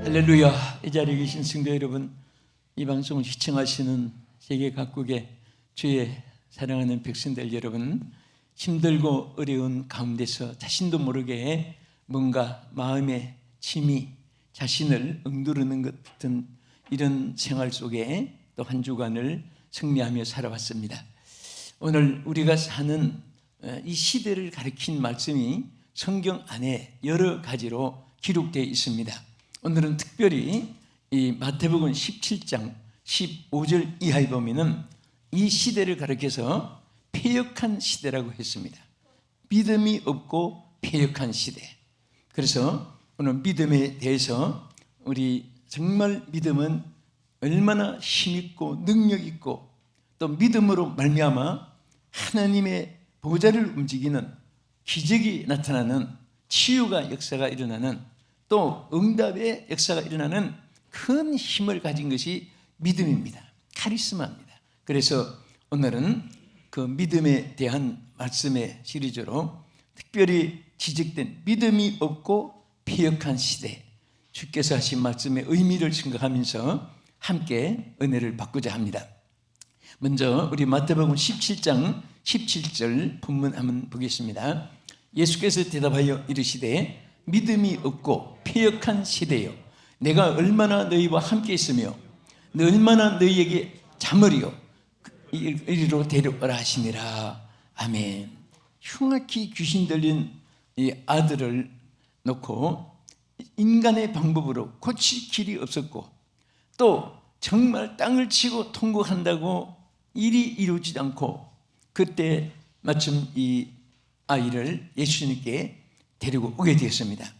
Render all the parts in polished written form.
할렐루야. 이 자리에 계신 성도 여러분, 이 방송을 시청하시는 세계 각국의 주의 사랑하는 백성들 여러분, 힘들고 어려운 가운데서 자신도 모르게 뭔가 마음의 짐이 자신을 엉두르는 것 같은 이런 생활 속에 또 한 주간을 승리하며 살아왔습니다. 오늘 우리가 사는 이 시대를 가리킨 말씀이 성경 안에 여러 가지로 기록되어 있습니다. 오늘은 특별히 이 마태복음 17장 15절 이하에 보면은 이 시대를 가리켜서 패역한 시대라고 했습니다. 믿음이 없고 패역한 시대. 그래서 오늘 믿음에 대해서 우리 정말 믿음은 얼마나 힘있고 능력있고 또 믿음으로 말미암아 하나님의 보좌를 움직이는 기적이 나타나는 치유가 역사가 일어나는 또 응답의 역사가 일어나는 큰 힘을 가진 것이 믿음입니다. 카리스마입니다. 그래서 오늘은 그 믿음에 대한 말씀의 시리즈로 특별히 지적된 믿음이 없고 패역한 시대, 주께서 하신 말씀의 의미를 생각하면서 함께 은혜를 받고자 합니다. 먼저 우리 마태복음 17장 17절 본문 한번 보겠습니다. 예수께서 대답하여 이르시되 믿음이 없고 패역한 시대요, 내가 얼마나 너희와 함께 있으며 얼마나 너희에게 잠을이요 이리로 데려오라 하시니라. 아멘. 흉악히 귀신 들린 이 아들을 놓고 인간의 방법으로 고칠 길이 없었고 또 정말 땅을 치고 통곡한다고 일이 이루어지지 않고 그때 마침 이 아이를 예수님께 데리고 오게 되었습니다.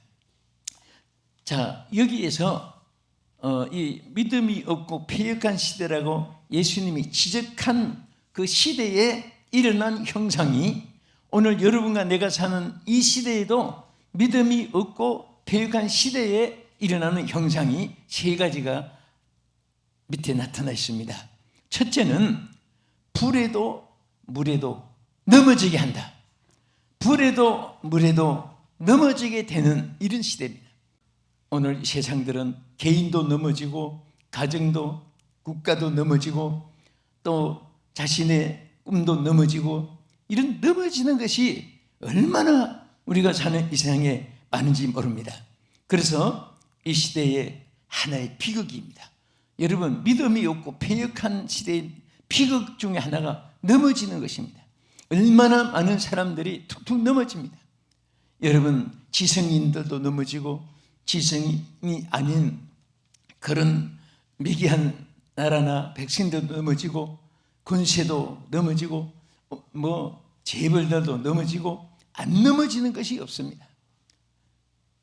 자, 여기에서 이 믿음이 없고 패역한 시대라고 예수님이 지적한 그 시대에 일어난 형상이 오늘 여러분과 내가 사는 이 시대에도 믿음이 없고 패역한 시대에 일어나는 형상이 세 가지가 밑에 나타나 있습니다. 첫째는 불에도 물에도 넘어지게 한다. 불에도 물에도 넘어지게 되는 이런 시대입니다. 오늘 세상들은 개인도 넘어지고 가정도 국가도 넘어지고 또 자신의 꿈도 넘어지고 이런 넘어지는 것이 얼마나 우리가 사는 이 세상에 많은지 모릅니다. 그래서 이 시대의 하나의 비극입니다. 여러분, 믿음이 없고 패역한 시대의 비극 중에 하나가 넘어지는 것입니다. 얼마나 많은 사람들이 툭툭 넘어집니다. 여러분, 지성인들도 넘어지고 지성인이 아닌 그런 미개한 나라나 백성들도 넘어지고 권세도 넘어지고 재벌들도 넘어지고 안 넘어지는 것이 없습니다.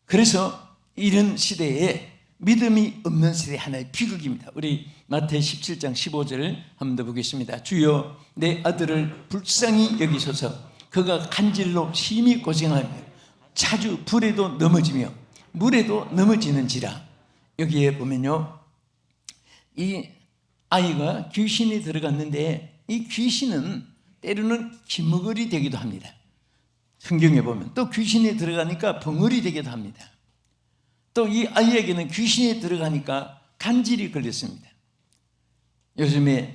그래서 이런 시대에 믿음이 없는 시대 하나의 비극입니다. 우리 마태 17장 15절 한 번 더 보겠습니다. 주여 내 아들을 불쌍히 여기소서. 그가 간질로 심히 고생하며 자주 불에도 넘어지며 물에도 넘어지는지라. 여기에 보면요, 이 아이가 귀신이 들어갔는데 이 귀신은 때로는 기머거리 되기도 합니다. 성경에 보면 또 귀신이 들어가니까 벙어리 되기도 합니다. 또 이 아이에게는 귀신이 들어가니까 간질이 걸렸습니다. 요즘에는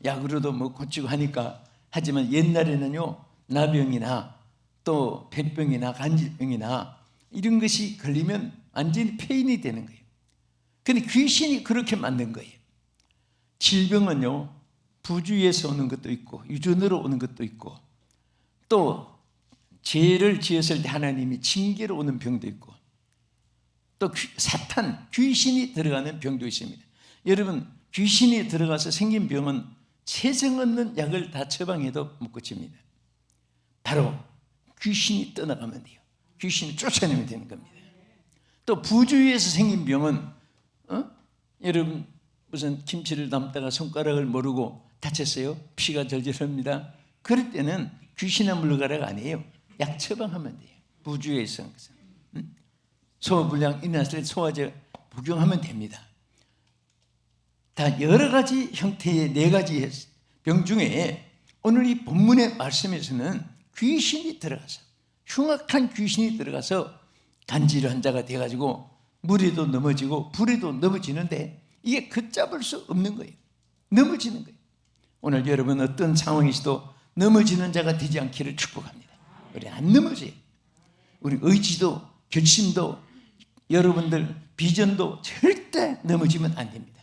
약으로도 고치고 하니까 하지만 옛날에는요, 나병이나 또 폐병이나 간질병이나 이런 것이 걸리면 완전히 폐인이 되는 거예요. 그런데 귀신이 그렇게 만든 거예요. 질병은요, 부주의에서 오는 것도 있고 유전으로 오는 것도 있고 또 죄를 지었을 때 하나님이 징계로 오는 병도 있고 또 사탄, 귀신이 들어가는 병도 있습니다. 여러분, 귀신이 들어가서 생긴 병은 세정 없는 약을 다 처방해도 못 고칩니다. 바로 귀신이 떠나가면 돼요. 귀신을 쫓아내면 되는 겁니다. 또 부주의에서 생긴 병은 여러분, 무슨 김치를 담다가 손가락을 모르고 다쳤어요. 피가 절절 흐릅니다. 그럴 때는 귀신아 물러가라가 아니에요. 약 처방하면 돼요. 부주의에서 한 것은. 소화불량 일어났을 때 소화제 복용하면 됩니다. 다 여러 가지 형태의 네 가지 병 중에 오늘 이 본문의 말씀에서는 귀신이 들어가서 흉악한 귀신이 들어가서 간질 환자가 돼가지고 물에도 넘어지고 불에도 넘어지는데 이게 걷잡을 수 없는 거예요. 넘어지는 거예요. 오늘 여러분 어떤 상황에서도 넘어지는 자가 되지 않기를 축복합니다. 우리 안 넘어져요. 우리 의지도 결심도 여러분들 비전도 절대 넘어지면 안 됩니다.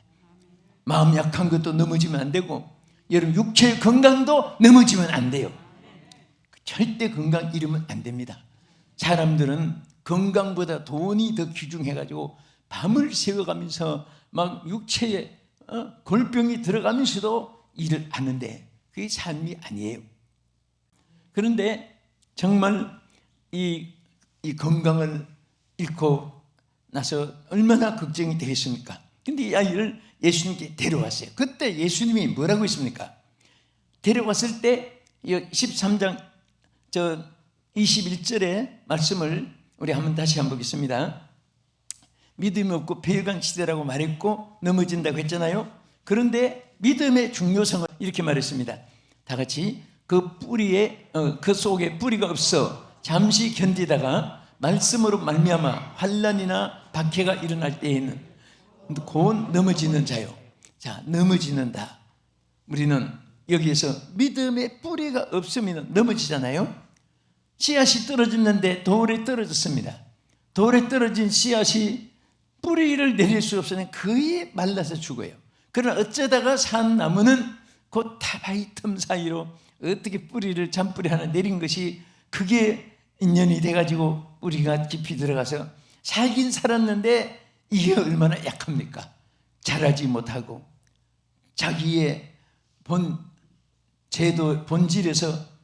마음 약한 것도 넘어지면 안 되고 여러분 육체의 건강도 넘어지면 안 돼요. 절대 건강 잃으면 안 됩니다. 사람들은 건강보다 돈이 더 귀중해가지고 밤을 새워가면서 막 육체에 골병이 들어가면서도 일을 하는데 그게 삶이 아니에요. 그런데 정말 이 건강을 잃고 나서 얼마나 걱정이 되겠습니까? 근데 이 아이를 예수님께 데려왔어요. 그때 예수님이 뭐라고 했습니까? 데려왔을 때 13장 21절의 말씀을 우리 다시 한번 보겠습니다. 믿음이 없고 배은간 시대라고 말했고 넘어진다고 했잖아요. 그런데 믿음의 중요성을 이렇게 말했습니다. 다 같이 그 뿌리에 그 속에 뿌리가 없어 잠시 견디다가 말씀으로 말미암아 환난이나 박해가 일어날 때에는 곧 넘어지는 자요. 자, 넘어지는다. 우리는 여기에서 믿음의 뿌리가 없으면 넘어지잖아요. 씨앗이 떨어졌는데 돌에 떨어졌습니다. 돌에 떨어진 씨앗이 뿌리를 내릴 수 없으니 거의 말라서 죽어요. 그러나 어쩌다가 산 나무는 그 타바이 틈 사이로 어떻게 뿌리를 잔뿌리 하나 내린 것이 그게 인연이 돼가지고 뿌리가 깊이 들어가서 살긴 살았는데 이게 얼마나 약합니까? 자라지 못하고 자기의 본질에서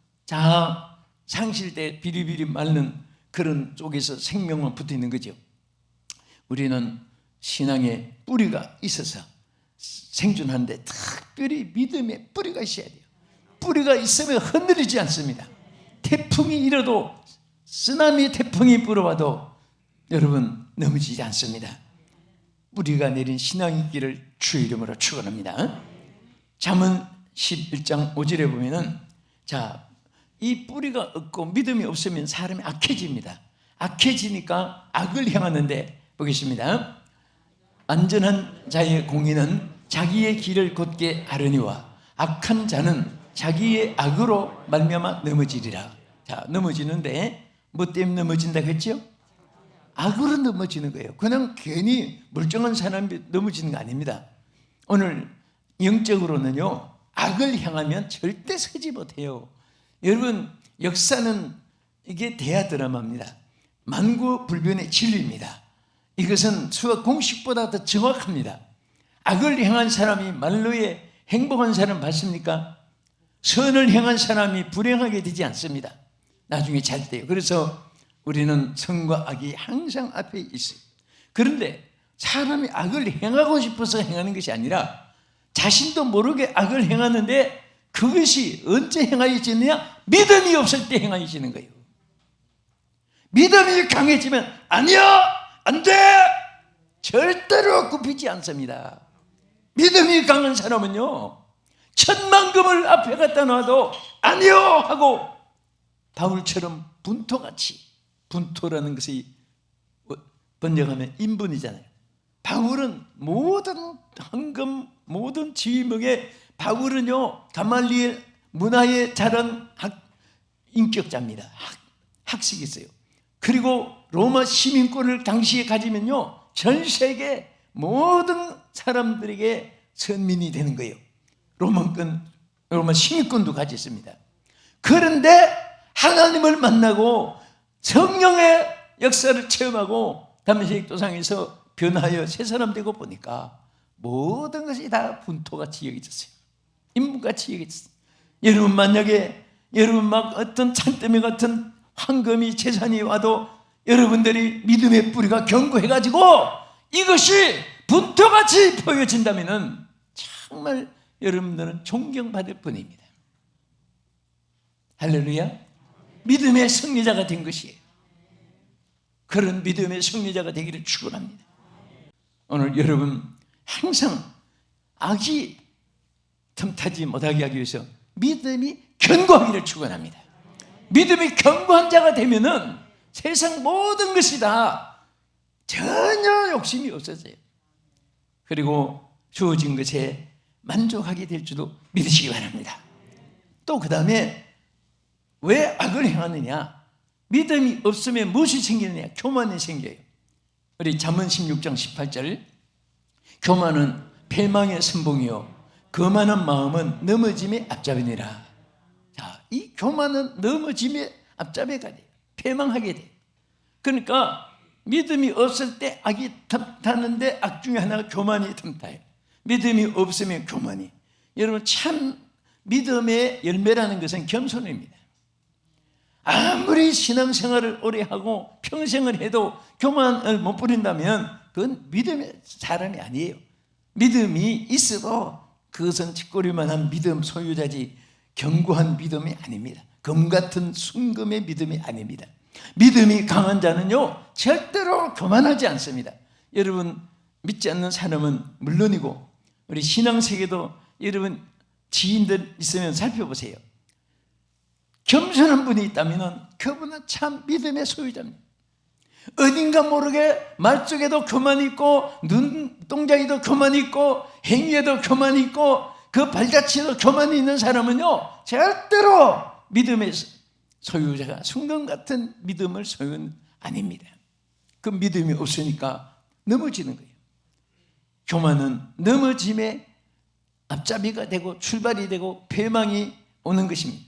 상실돼 비리비리 마른 그런 쪽에서 생명만 붙어 있는 거죠. 우리는 신앙에 뿌리가 있어서 생존하는데 특별히 믿음의 뿌리가 있어야 돼요. 뿌리가 있으면 흔들리지 않습니다. 태풍이 일어도 쓰나미 태풍이 불어와도 여러분 넘어지지 않습니다. 뿌리가 내린 신앙이 있기를 주의 이름으로 축원합니다. 잠언 11장 5절에 보면은 이 뿌리가 없고 믿음이 없으면 사람이 악해집니다. 악해지니까 악을 향하는데 보겠습니다. 안전한 자의 공의는 자기의 길을 곧게 하려니와 악한 자는 자기의 악으로 말미암아 넘어지리라. 자, 넘어지는데 뭐 때문에 넘어진다고 했죠? 악으로 넘어지는 거예요. 그냥 괜히 멀쩡한 사람이 넘어지는 거 아닙니다. 오늘 영적으로는요, 악을 향하면 절대 서지 못해요. 여러분, 역사는 이게 대하 드라마입니다. 만구불변의 진리입니다. 이것은 수학 공식보다 더 정확합니다. 악을 향한 사람이 말로에 행복한 사람 봤습니까? 선을 향한 사람이 불행하게 되지 않습니다. 나중에 잘 돼요. 그래서 우리는 선과 악이 항상 앞에 있어요. 그런데 사람이 악을 행하고 싶어서 행하는 것이 아니라 자신도 모르게 악을 행하는데 그것이 언제 행하여지느냐? 믿음이 없을 때 행하여지는 거예요. 믿음이 강해지면 아니야! 안 돼! 절대로 굽히지 않습니다. 믿음이 강한 사람은요, 천만금을 앞에 갖다 놔도 아니요! 하고 바울처럼 분토같이, 분토라는 것이 번역하면 인분이잖아요. 바울은 모든 헌금, 모든 지위명에 바울은요, 가말리엘 문화에 자란 인격자입니다. 학식이 있어요. 그리고 로마 시민권을 당시에 가지면요, 전 세계 모든 사람들에게 선민이 되는 거예요. 로마 시민권도 가졌습니다. 그런데 하나님을 만나고 성령의 역사를 체험하고 담메색 도상에서 변하여 새 사람 되고 보니까 모든 것이 다 분토같이 여겨졌어요. 인문같이 여겨졌어요. 여러분 만약에 여러분 막 어떤 찬더미 같은 황금이 재산이 와도 여러분들이 믿음의 뿌리가 견고해가지고 이것이 분토같이 보여진다면 정말 여러분들은 존경받을 뿐입니다. 할렐루야. 믿음의 승리자가 된 것이에요. 그런 믿음의 승리자가 되기를 축원합니다. 오늘 여러분 항상 악이 틈타지 못하게 하기 위해서 믿음이 견고하기를 축원합니다. 믿음이 견고한 자가 되면은 세상 모든 것이 다 전혀 욕심이 없어져요. 그리고 주어진 것에 만족하게 될 줄도 믿으시기 바랍니다. 또 그 다음에 왜 악을 행하느냐? 믿음이 없으면 무엇이 생기느냐? 교만이 생겨요. 우리 잠언 16장 18절, 교만은 패망의 선봉이요 거만한 마음은 넘어짐의 앞잡이니라. 자, 이 교만은 넘어짐의 앞잡이가 돼요. 패망하게 돼요. 그러니까 믿음이 없을 때 악이 탐타는데 악 중에 하나가 교만이 탐타요. 믿음이 없으면 교만이. 여러분, 참 믿음의 열매라는 것은 겸손입니다. 아무리 신앙생활을 오래 하고 평생을 해도 교만을 못 부린다면 그건 믿음의 사람이 아니에요. 믿음이 있어도 그것은 짓거릴만한 믿음 소유자지 견고한 믿음이 아닙니다. 검 같은 순금의 믿음이 아닙니다. 믿음이 강한 자는요 절대로 교만하지 않습니다. 여러분, 믿지 않는 사람은 물론이고 우리 신앙세계도 여러분 지인들 있으면 살펴보세요. 겸손한 분이 있다면 그분은 참 믿음의 소유자입니다. 어딘가 모르게 말속에도 교만이 있고 눈동자에도 교만이 있고 행위에도 교만이 있고 그 발자취에도 교만이 있는 사람은요 절대로 믿음의 소유자가 순금 같은 믿음을 소유는 아닙니다. 그 믿음이 없으니까 넘어지는 거예요. 교만은 넘어짐의 앞잡이가 되고 출발이 되고 패망이 오는 것입니다.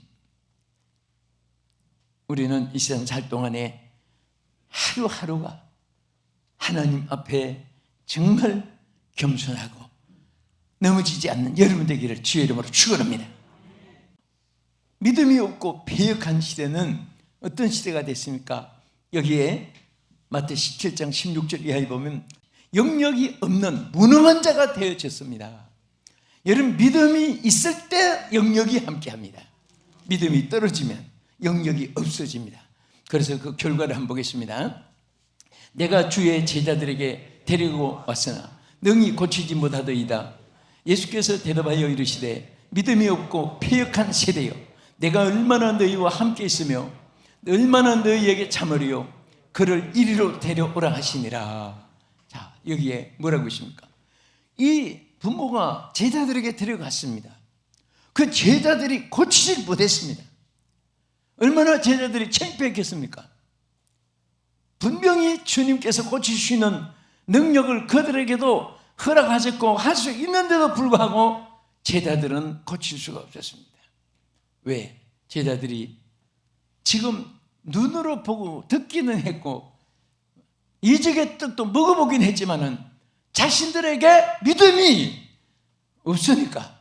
우리는 이 세상 살 동안에 하루하루가 하나님 앞에 정말 겸손하고 넘어지지 않는 여러분 되기를 주의 이름으로 축원합니다. 믿음이 없고 패역한 시대는 어떤 시대가 됐습니까? 여기에 마태 17장 16절 이하에 보면 영역이 없는 무능한 자가 되어졌습니다. 여러분, 믿음이 있을 때 영역이 함께합니다. 믿음이 떨어지면 영역이 없어집니다. 그래서 그 결과를 한번 보겠습니다. 내가 주의 제자들에게 데리고 왔으나 능히 고치지 못하더이다. 예수께서 대답하여 이르시되 믿음이 없고 패역한 세대여, 내가 얼마나 너희와 함께 있으며 얼마나 너희에게 참으리요 그를 이리로 데려오라 하시니라. 자, 여기에 뭐라고 있습니까? 이 부모가 제자들에게 데려갔습니다. 그 제자들이 고치질 못했습니다. 얼마나 제자들이 창피했겠습니까? 분명히 주님께서 고치시는 능력을 그들에게도 허락하셨고 할 수 있는데도 불구하고 제자들은 고칠 수가 없었습니다. 왜? 제자들이 지금 눈으로 보고 듣기는 했고 이적의 떡도 먹어보긴 했지만은 자신들에게 믿음이 없으니까,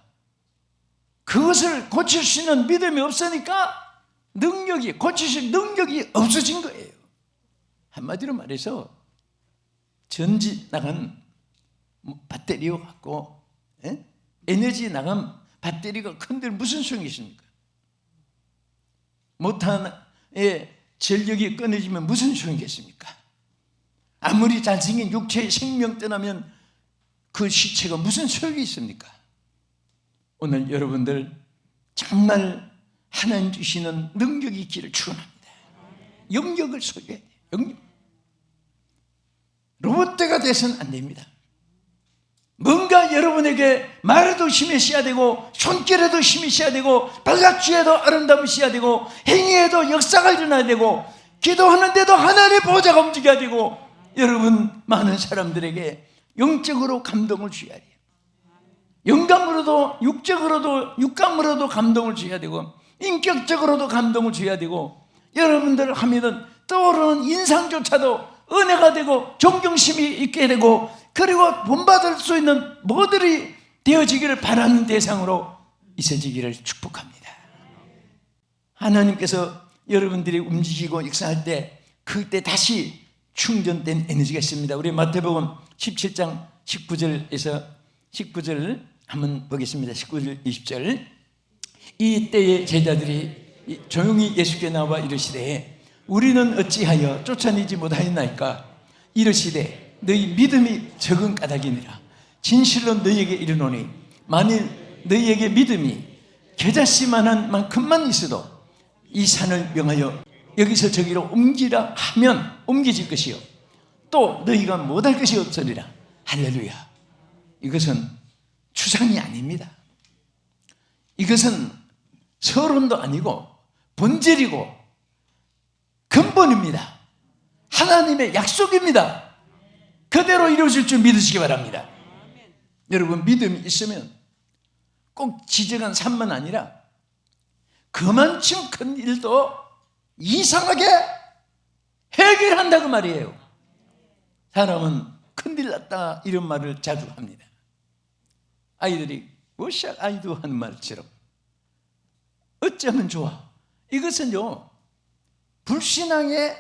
그것을 고칠 수 있는 믿음이 없으니까 고치실 능력이 없어진 거예요. 한마디로 말해서 전지 나간 배터리와 같고 에너지 나간 배터리가 큰데 무슨 소용이 있습니까? 모터의 전력이 끊어지면 무슨 소용이 있겠습니까? 아무리 잘생긴 육체의 생명 떠나면 그 시체가 무슨 소용이 있습니까? 오늘 여러분들 정말 하나님 주시는 능력이 있기를 축원합니다. 영역을 소유해야 돼요. 영역. 로봇대가 돼서는 안 됩니다. 뭔가 여러분에게 말에도 힘이 있어야 되고 손길에도 힘이 있어야 되고 발자취에도 아름다움이 있어야 되고 행위에도 역사가 일어나야 되고 기도하는데도 하나님의 보좌가 움직여야 되고, 여러분 많은 사람들에게 영적으로 감동을 주어야 돼요. 영감으로도 육감으로도 감동을 줘야 되고 인격적으로도 감동을 줘야 되고, 여러분들 하면은 떠오르는 인상조차도 은혜가 되고 존경심이 있게 되고, 그리고 본받을 수 있는 모델이 되어지기를 바라는 대상으로 있어지기를 축복합니다. 하나님께서 여러분들이 움직이고 역사할 때 그때 다시 충전된 에너지가 있습니다. 우리 마태복음 17장 19절을 한번 보겠습니다. 19절 20절. 이 때에 제자들이 조용히 예수께 나와 이르시되 우리는 어찌하여 쫓아내지 못하였나이까? 이르시되 너희 믿음이 적은 까닭이니라. 진실로 너희에게 이르노니 만일 너희에게 믿음이 겨자씨만한 만큼만 있어도 이 산을 명하여 여기서 저기로 옮기라 하면 옮겨질 것이요 또 너희가 못할 것이 없으리라. 할렐루야. 이것은 추상이 아닙니다. 이것은 서론도 아니고 본질이고 근본입니다. 하나님의 약속입니다. 그대로 이루어질 줄 믿으시기 바랍니다. 여러분, 믿음이 있으면 꼭 지정한 산만 아니라 그만큼 큰 일도 이상하게 해결한다고 말이에요. 사람은 큰일 났다 이런 말을 자주 합니다. 아이들이 워샷 아이도 하는 말처럼 어쩌면 좋아. 이것은요 불신앙의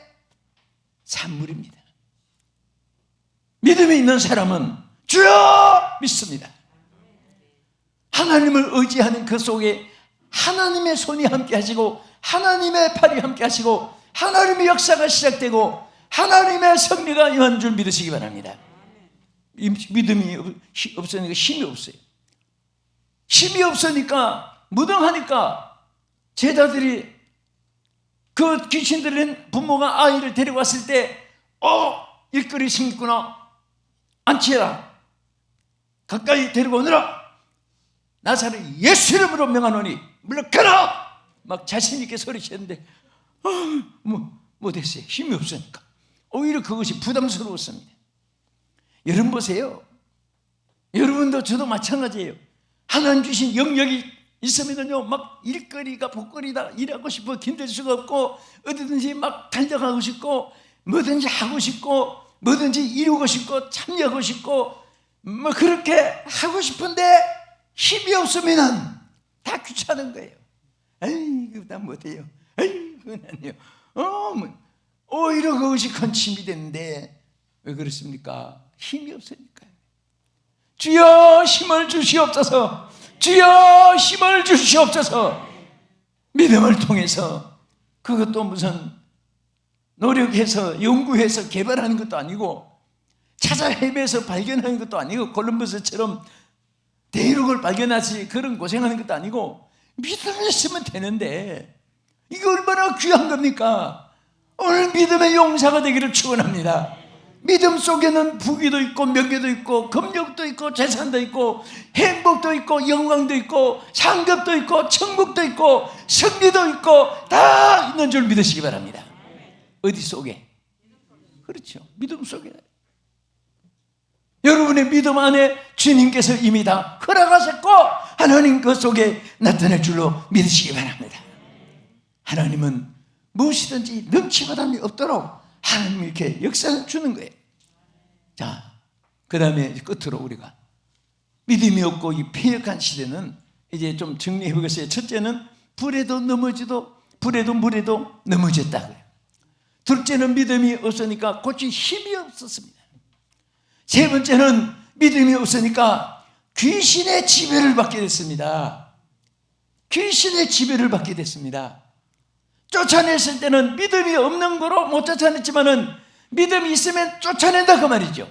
산물입니다. 믿음이 있는 사람은 주여 믿습니다. 하나님을 의지하는 그 속에 하나님의 손이 함께 하시고 하나님의 팔이 함께 하시고 하나님의 역사가 시작되고 하나님의 승리가 임한 줄 믿으시기 바랍니다. 믿음이 없으니까 힘이 없어요. 힘이 없으니까 무능하니까 제자들이 그 귀신 들린 부모가 아이를 데려왔을 때 일거리 생겼구나, 안치해라, 가까이 데리고 오너라, 나사렛 예수 이름으로 명하노니 물러가라, 막 자신 있게 소리쳤는데 못했어요. 힘이 없으니까. 오히려 그것이 부담스러웠습니다. 여러분 보세요. 여러분도 저도 마찬가지예요. 하나님 주신 영역이 있으면요 막 일거리가 복거리다, 일하고 싶어 힘들 수가 없고 어디든지 막 달려가고 싶고 뭐든지 하고 싶고 뭐든지 이루고 싶고 참여하고 싶고 뭐 그렇게 하고 싶은데 힘이 없으면 다 귀찮은 거예요. 에이, 그거 다 못해요. 에이, 그건 아니에요. 오히려 그것이 큰 힘이 되는데 왜 그렇습니까? 힘이 없으니까요. 주여 힘을 주시옵소서. 주여 힘을 주시옵소서. 믿음을 통해서, 그것도 무슨 노력해서 연구해서 개발하는 것도 아니고 찾아 헤매서 발견하는 것도 아니고 콜럼버스처럼 대륙을 발견하지 그런 고생하는 것도 아니고 믿음이 있으면 되는데 이게 얼마나 귀한 겁니까? 오늘 믿음의 용사가 되기를 축원합니다. 믿음 속에는 부귀도 있고 명예도 있고 금욕도 있고 재산도 있고 행복도 있고 영광도 있고 상급도 있고 천국도 있고 승리도 있고 다 있는 줄 믿으시기 바랍니다. 어디 속에? 그렇죠. 믿음 속에. 여러분의 믿음 안에 주님께서 이미 다 허락하셨고 하나님 그 속에 나타날 줄로 믿으시기 바랍니다. 하나님은 무엇이든지 넘치바람이 없도록 하나님이 이렇게 역사를 주는 거예요. 자, 그 다음에 끝으로 우리가 믿음이 없고 이 패역한 시대는 이제 좀 정리해 보겠어요. 첫째는 불에도 넘어지도 불에도 물에도 넘어졌다고요. 둘째는 믿음이 없으니까 고칠 힘이 없었습니다. 세 번째는 믿음이 없으니까 귀신의 지배를 받게 됐습니다. 귀신의 지배를 받게 됐습니다. 쫓아냈을 때는 믿음이 없는 거로 못 쫓아냈지만은 믿음이 있으면 쫓아낸다 그 말이죠.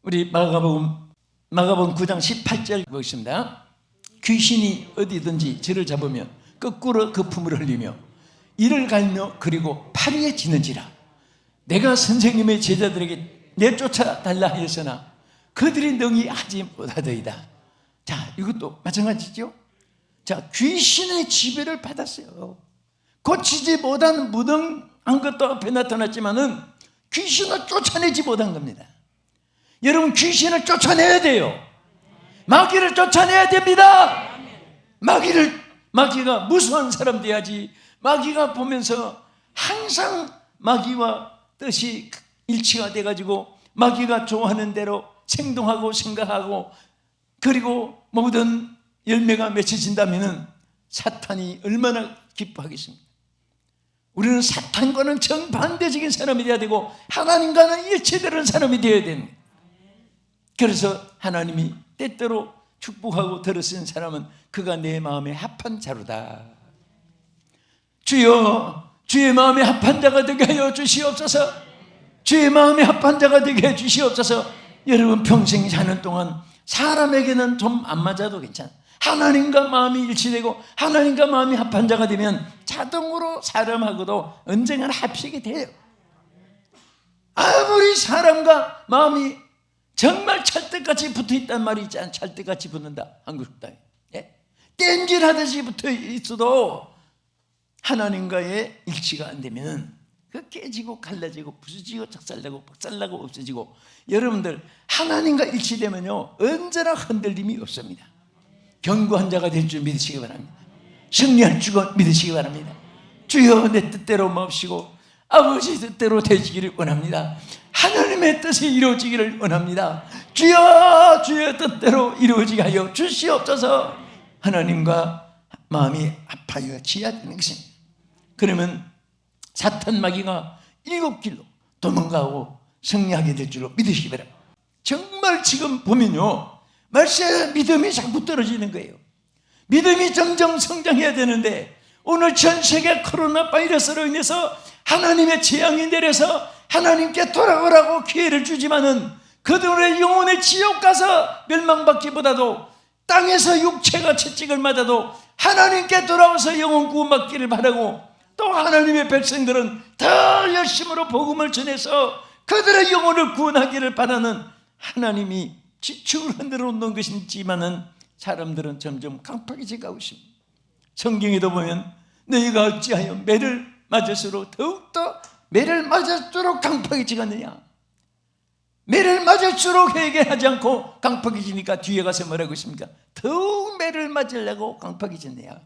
우리 마가복음 9장 18절 보겠습니다. 귀신이 어디든지 저를 잡으면 거꾸로 거품을 흘리며 이를 갈며 그리고 파리에 지는지라. 내가 선생님의 제자들에게 내쫓아 달라 하였으나 그들이 능히 하지 못하더이다. 자, 이것도 마찬가지죠. 자, 귀신의 지배를 받았어요. 고치지 못한 무능한 것도 앞에 나타났지만은 귀신을 쫓아내지 못한 겁니다. 여러분, 귀신을 쫓아내야 돼요. 마귀를 쫓아내야 됩니다. 마귀가 무수한 사람 돼야지. 마귀가 보면서 항상 마귀와 뜻이 일치가 돼가지고 마귀가 좋아하는 대로 행동하고 생각하고 그리고 모든 열매가 맺혀진다면 사탄이 얼마나 기뻐하겠습니까? 우리는 사탄과는 정반대적인 사람이 되어야 되고 하나님과는 일치되는 사람이 되어야 됩니다. 그래서 하나님이 때때로 축복하고 들으신 사람은 그가 내 마음에 합한 자로다. 주여, 주의 마음에 합한 자가 되게 하여 주시옵소서. 주의 마음에 합한 자가 되게 해 주시옵소서. 여러분, 평생 사는 동안 사람에게는 좀 안 맞아도 괜찮아요. 하나님과 마음이 일치되고 하나님과 마음이 합한 자가 되면 자동으로 사람하고도 언젠가는 합식이 돼요. 아무리 사람과 마음이 정말 찰떡같이 붙어있단 말이 있지 않아. 찰떡같이 붙는다, 한국 땅에. 예? 땜질하듯이 붙어 있어도 하나님과의 일치가 안 되면 그 깨지고 갈라지고 부서지고 작살나고 박살나고 없어지고, 여러분들 하나님과 일치되면요 언제나 흔들림이 없습니다. 견고한 자가 될 줄 믿으시기 바랍니다. 승리할 줄 믿으시기 바랍니다. 주여 내 뜻대로 마옵시고 아버지 뜻대로 되시기를 원합니다. 하나님의 뜻이 이루어지기를 원합니다. 주여 주여 뜻대로 이루어지게 하여 주시옵소서. 하나님과 마음이 아파요 지어야 되는 것입니다. 그러면 사탄 마귀가 7길로 도망가고 승리하게 될 줄로 믿으시기 바랍니다. 정말 지금 보면요 말세 믿음이 자꾸 떨어지는 거예요. 믿음이 점점 성장해야 되는데 오늘 전 세계 코로나 바이러스로 인해서 하나님의 재앙이 내려서 하나님께 돌아오라고 기회를 주지만은 그들의 영혼의 지옥 가서 멸망받기보다도 땅에서 육체가 채찍을 맞아도 하나님께 돌아와서 영혼 구원받기를 바라고, 또 하나님의 백성들은 더 열심으로 복음을 전해서 그들의 영혼을 구원하기를 바라는 하나님이 지축을 흔들어 놓은 것이지만은 사람들은 점점 강팍해져 가고 있습니다. 성경에도 보면 너희가 어찌하여 매를 맞을수록 더욱더 매를 맞을수록 강팍해지겠느냐, 매를 맞을수록 회개하지 않고 강팍해지니까 뒤에 가서 뭐라고 있습니까? 더욱 매를 맞으려고 강팍해졌네요.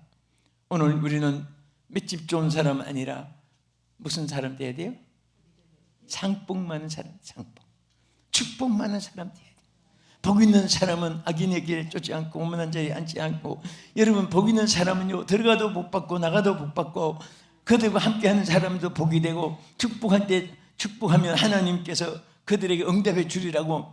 오늘 우리는 맷집 좋은 사람 아니라 무슨 사람 돼야 돼요? 상복 많은 사람, 상복, 축복 많은 사람 돼야 돼요. 복 있는 사람은 악인의 길에 쫓지 않고 오만한 자에 앉지 않고, 여러분 복 있는 사람은요 들어가도 복 받고 나가도 복 받고 그들과 함께하는 사람도 복이 되고, 축복할 때 축복하면 하나님께서 그들에게 응답해 주리라고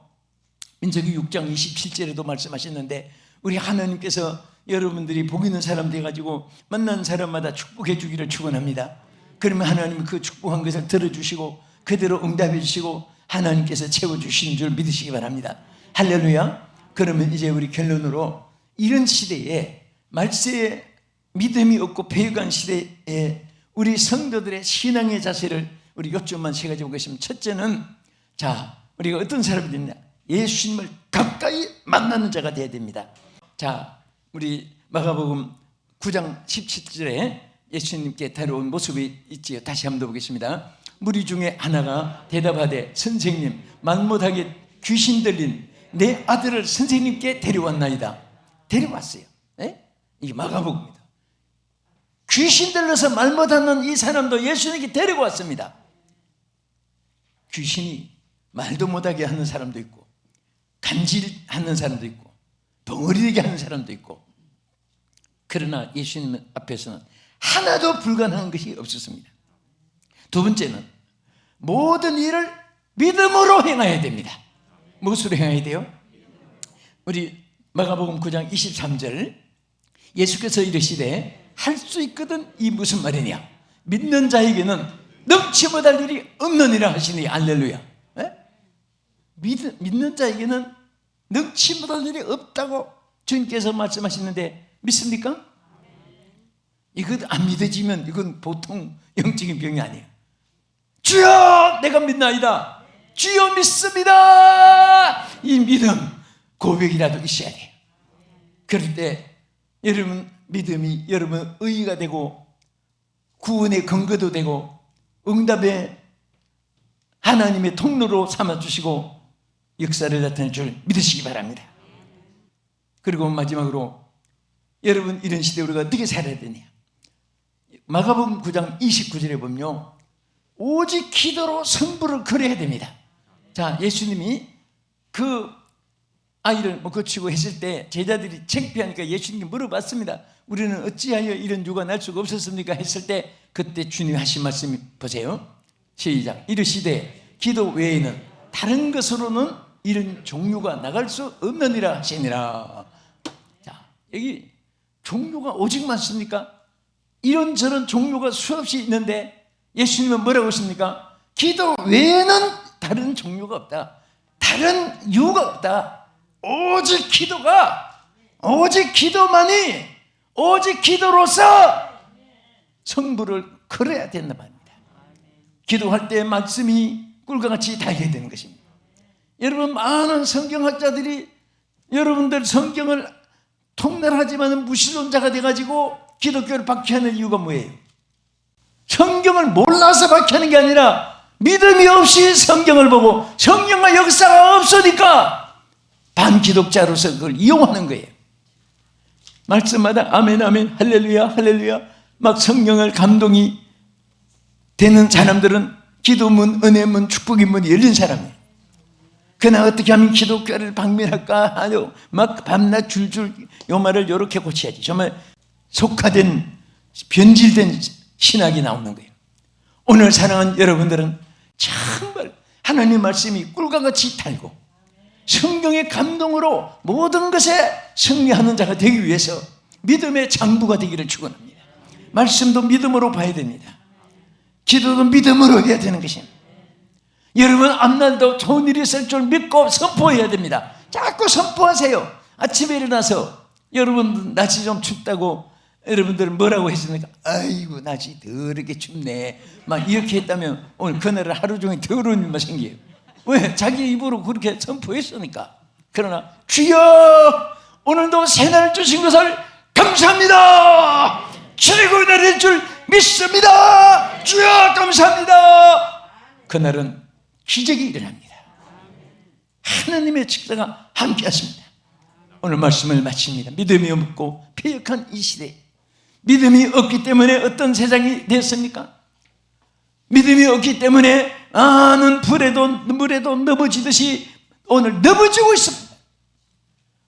민수기 6장 27절에도 말씀하셨는데, 우리 하나님께서 여러분들이 복 있는 사람 돼가지고 만난 사람마다 축복해 주기를 축원합니다. 그러면 하나님은 그 축복한 것을 들어주시고 그대로 응답해 주시고 하나님께서 채워주시는 줄 믿으시기 바랍니다. 할렐루야. 그러면 이제 우리 결론으로, 이런 시대에 말세에 믿음이 없고 배역한 시대에 우리 성도들의 신앙의 자세를 우리 요점만 세 가지 보겠습니다. 첫째는, 자, 우리가 어떤 사람이 됐냐? 예수님을 가까이 만나는 자가 되어야 됩니다. 자, 우리 마가복음 9장 17절에 예수님께 데려온 모습이 있지요. 다시 한번 더 보겠습니다. 무리 중에 하나가 대답하되 선생님, 말 못하게 귀신 들린 내 아들을 선생님께 데려왔나이다. 데려왔어요. 네? 이게 마가복음입니다. 귀신 들려서 말 못하는 이 사람도 예수님께 데리고 왔습니다. 귀신이 말도 못하게 하는 사람도 있고 간질하는 사람도 있고 덩어리되게 하는 사람도 있고, 그러나 예수님 앞에서는 하나도 불가능한 것이 없었습니다. 두 번째는 모든 일을 믿음으로 행해야 됩니다. 무엇으로 행해야 돼요? 우리 마가복음 9장 23절 예수께서 이르시되 할 수 있거든 이 무슨 말이냐, 믿는 자에게는 능치 못할 일이 없느니라 하시니. 할렐루야. 네? 믿는 자에게는 능치 못할 일이 없다고 주님께서 말씀하시는데 믿습니까? 이거 안 믿어지면 이건 보통 영적인 병이 아니에요. 주여 내가 믿나이다, 주여 믿습니다, 이 믿음 고백이라도 있어야 돼요. 그럴 때 여러분 믿음이 여러분 의의가 되고 구원의 근거도 되고 응답의 하나님의 통로로 삼아주시고 역사를 나타낼 줄 믿으시기 바랍니다. 그리고 마지막으로 여러분 이런 시대에 우리가 어떻게 살아야 되냐, 마가복음 9장 29절에 보면요 오직 기도로 승부를 걸어야 됩니다. 자, 예수님이 그 아이를 거치고 했을 때 제자들이 창피하니까 예수님께 물어봤습니다. 우리는 어찌하여 이런 유가 날 수가 없었습니까? 했을 때 그때 주님이 하신 말씀이 보세요. 시작. 이르시되 기도 외에는 다른 것으로는 이런 종류가 나갈 수 없느니라 하시니라. 자, 여기 종류가 오직 많습니까? 이런저런 종류가 수없이 있는데 예수님은 뭐라고 하십니까? 기도 외에는 다른 종류가 없다, 다른 이유가 없다. 오직 기도가, 오직 기도만이, 오직 기도로서 성부를 걸어야 된단 말입니다. 기도할 때 말씀이 꿀과 같이 달게 되는 것입니다. 여러분, 많은 성경학자들이 여러분들 성경을 통달하지만 무신론자가 돼가지고 기독교를 박해하는 이유가 뭐예요? 성경을 몰라서 박해하는 게 아니라 믿음이 없이 성경을 보고 성령과 역사가 없으니까 반기독자로서 그걸 이용하는 거예요. 말씀마다 아멘 아멘 할렐루야 할렐루야 막 성령을 감동이 되는 사람들은 기도문, 은혜문, 축복의 문이 열린 사람이에요. 그러나 어떻게 하면 기독교를 박멸할까 하죠. 막 밤낮 줄줄 요 말을 요렇게 고쳐야지. 정말 속화된 변질된 신학이 나오는 거예요. 오늘 사랑하는 여러분들은 정말 하나님의 말씀이 꿀과 같이 달고 성경의 감동으로 모든 것에 승리하는 자가 되기 위해서 믿음의 장부가 되기를 축원합니다. 말씀도 믿음으로 봐야 됩니다. 기도도 믿음으로 해야 되는 것입니다. 여러분, 앞날도 좋은 일이 있을 줄 믿고 선포해야 됩니다. 자꾸 선포하세요. 아침에 일어나서 여러분 낮이 좀 춥다고 여러분들은 뭐라고 했습니까? 아이고 낮이 더럽게 춥네 막 이렇게 했다면 오늘 그날은 하루 종일 더러운 일만 생겨요. 왜? 자기 입으로 그렇게 선포했으니까. 그러나 주여 오늘도 새날 주신 것을 감사합니다. 최고의 날일 줄 믿습니다. 주여 감사합니다. 그날은 기적이 일어납니다. 하나님의 축사가 함께 하십니다. 오늘 말씀을 마칩니다. 믿음이 없고 패역한 이 시대, 믿음이 없기 때문에 어떤 세상이 됐습니까? 믿음이 없기 때문에 아는 불에도 물에도 넘어지듯이 오늘 넘어지고 있습니다.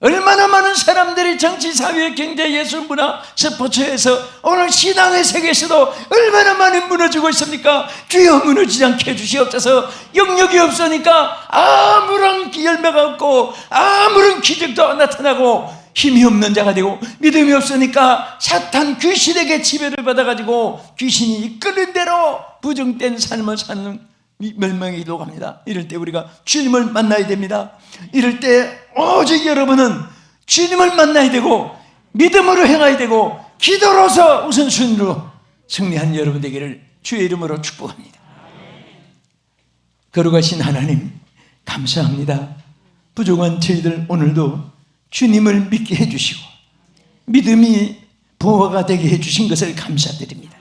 얼마나 많은 사람들이 정치, 사회, 경제, 예술, 문화, 스포츠에서 오늘 신앙의 세계에서도 얼마나 많이 무너지고 있습니까? 주여 무너지지 않게 해주시옵소서. 영역이 없으니까 아무런 열매가 없고 아무런 기적도 안 나타나고 힘이 없는 자가 되고 믿음이 없으니까 사탄 귀신에게 지배를 받아가지고 귀신이 이끄는 대로 부정된 삶을 사는 멸망에 이르갑니다. 이럴 때 우리가 주님을 만나야 됩니다. 이럴 때 오직 여러분은 주님을 만나야 되고 믿음으로 행해야 되고 기도로서 우선순위로 승리한 여러분 되기를 주의 이름으로 축복합니다. 거룩하신 하나님 감사합니다. 부족한 저희들 오늘도 주님을 믿게 해주시고 믿음이 보호가 되게 해주신 것을 감사드립니다.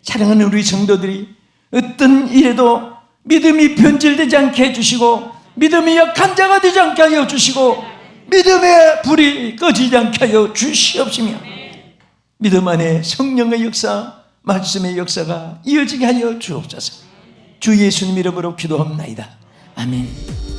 사랑하는 우리 성도들이 어떤 일에도 믿음이 변질되지 않게 해주시고 믿음이 약한 자가 되지 않게 하여 주시고 믿음의 불이 꺼지지 않게 하여 주시옵시며 믿음 안에 성령의 역사, 말씀의 역사가 이어지게 하여 주옵소서. 주 예수님 이름으로 기도합나이다. 아멘.